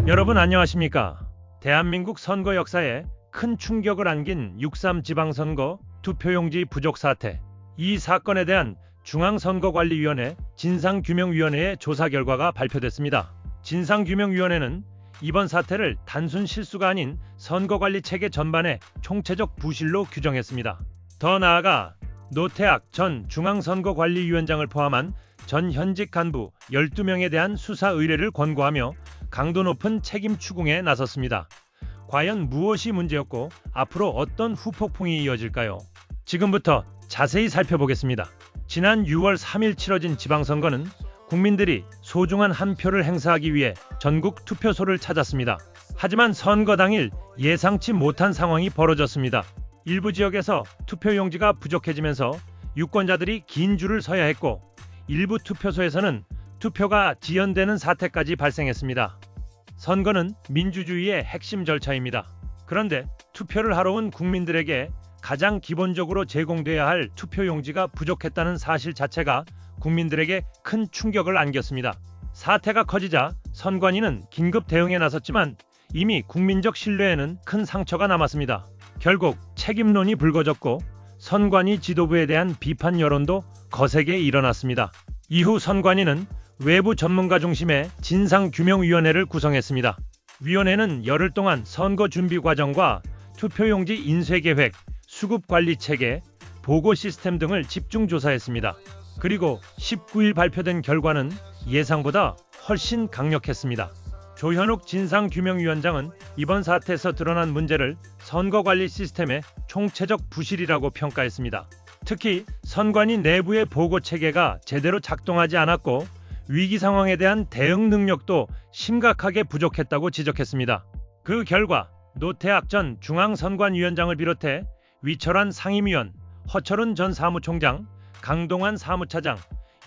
여러분 안녕하십니까? 대한민국 선거 역사에 큰 충격을 안긴 6.3 지방선거 투표용지 부족 사태. 이 사건에 대한 중앙선거관리위원회 진상규명위원회의 조사 결과가 발표됐습니다. 진상규명위원회는 이번 사태를 단순 실수가 아닌 선거관리 체계 전반의 총체적 부실로 규정했습니다. 더 나아가 노태악 전 중앙선거관리위원장을 포함한 전 현직 간부 12명에 대한 수사 의뢰를 권고하며 강도 높은 책임 추궁에 나섰습니다. 과연 무엇이 문제였고 앞으로 어떤 후폭풍이 이어질까요? 지금부터 자세히 살펴보겠습니다. 지난 6월 3일 치러진 지방선거는 국민들이 소중한 한 표를 행사하기 위해 전국 투표소를 찾았습니다. 하지만 선거 당일 예상치 못한 상황이 벌어졌습니다. 일부 지역에서 투표용지가 부족해지면서 유권자들이 긴 줄을 서야 했고, 일부 투표소에서는 투표가 지연되는 사태까지 발생했습니다. 선거는 민주주의의 핵심 절차입니다. 그런데 투표를 하러 온 국민들에게 가장 기본적으로 제공돼야 할 투표용지가 부족했다는 사실 자체가 국민들에게 큰 충격을 안겼습니다. 사태가 커지자 선관위는 긴급 대응에 나섰지만 이미 국민적 신뢰에는 큰 상처가 남았습니다. 결국 책임론이 불거졌고 선관위 지도부에 대한 비판 여론도 거세게 일어났습니다. 이후 선관위는 외부 전문가 중심의 진상규명위원회를 구성했습니다. 위원회는 열흘 동안 선거 준비 과정과 투표용지 인쇄 계획, 수급 관리 체계, 보고 시스템 등을 집중 조사했습니다. 그리고 19일 발표된 결과는 예상보다 훨씬 강력했습니다. 조현욱 진상규명위원장은 이번 사태에서 드러난 문제를 선거관리 시스템의 총체적 부실이라고 평가했습니다. 특히 선관위 내부의 보고 체계가 제대로 작동하지 않았고 위기 상황에 대한 대응 능력도 심각하게 부족했다고 지적했습니다. 그 결과 노태악 전 중앙선관위원장을 비롯해 위철환 상임위원, 허철훈 전 사무총장, 강동환 사무차장,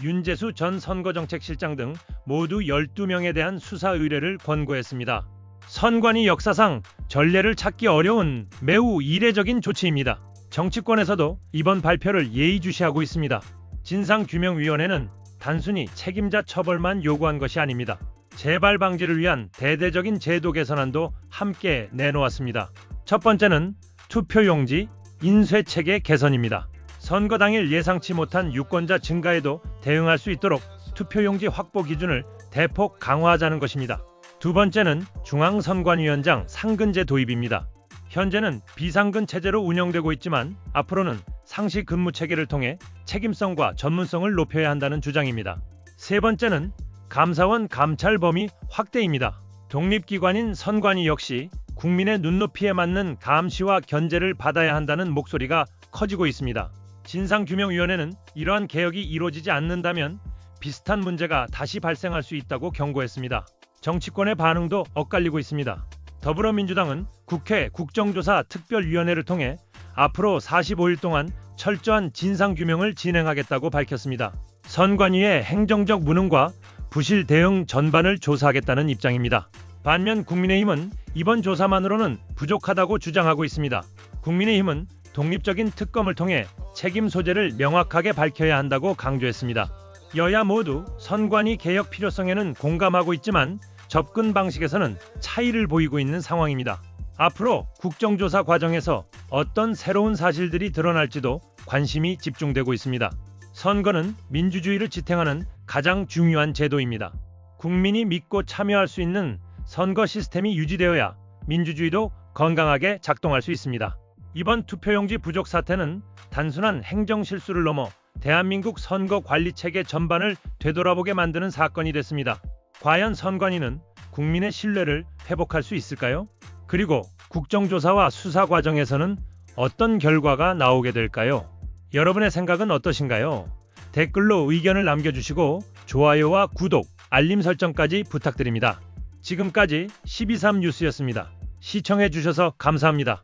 윤재수 전 선거정책실장 등 모두 12명에 대한 수사 의뢰를 권고했습니다. 선관위 역사상 전례를 찾기 어려운 매우 이례적인 조치입니다. 정치권에서도 이번 발표를 예의주시하고 있습니다. 진상규명위원회는 단순히 책임자 처벌만 요구한 것이 아닙니다. 재발 방지를 위한 대대적인 제도 개선안도 함께 내놓았습니다. 첫 번째는 투표용지 인쇄 체계 개선입니다. 선거 당일 예상치 못한 유권자 증가에도 대응할 수 있도록 투표용지 확보 기준을 대폭 강화하자는 것입니다. 두 번째는 중앙선관위원장 상근제 도입입니다. 현재는 비상근 체제로 운영되고 있지만 앞으로는 상시 근무 체계를 통해 책임성과 전문성을 높여야 한다는 주장입니다. 세 번째는 감사원 감찰 범위 확대입니다. 독립기관인 선관위 역시 국민의 눈높이에 맞는 감시와 견제를 받아야 한다는 목소리가 커지고 있습니다. 진상규명위원회는 이러한 개혁이 이루어지지 않는다면 비슷한 문제가 다시 발생할 수 있다고 경고했습니다. 정치권의 반응도 엇갈리고 있습니다. 더불어민주당은 국회 국정조사 특별위원회를 통해 앞으로 45일 동안 철저한 진상규명을 진행하겠다고 밝혔습니다. 선관위의 행정적 무능과 부실 대응 전반을 조사하겠다는 입장입니다. 반면 국민의힘은 이번 조사만으로는 부족하다고 주장하고 있습니다. 국민의힘은 독립적인 특검을 통해 책임 소재를 명확하게 밝혀야 한다고 강조했습니다. 여야 모두 선관위 개혁 필요성에는 공감하고 있지만 접근 방식에서는 차이를 보이고 있는 상황입니다. 앞으로 국정조사 과정에서 어떤 새로운 사실들이 드러날지도 관심이 집중되고 있습니다. 선거는 민주주의를 지탱하는 가장 중요한 제도입니다. 국민이 믿고 참여할 수 있는 선거 시스템이 유지되어야 민주주의도 건강하게 작동할 수 있습니다. 이번 투표용지 부족 사태는 단순한 행정 실수를 넘어 대한민국 선거 관리 체계 전반을 되돌아보게 만드는 사건이 됐습니다. 과연 선관위는 국민의 신뢰를 회복할 수 있을까요? 그리고 국정조사와 수사 과정에서는 어떤 결과가 나오게 될까요? 여러분의 생각은 어떠신가요? 댓글로 의견을 남겨주시고 좋아요와 구독, 알림 설정까지 부탁드립니다. 지금까지 12.3 뉴스였습니다. 시청해주셔서 감사합니다.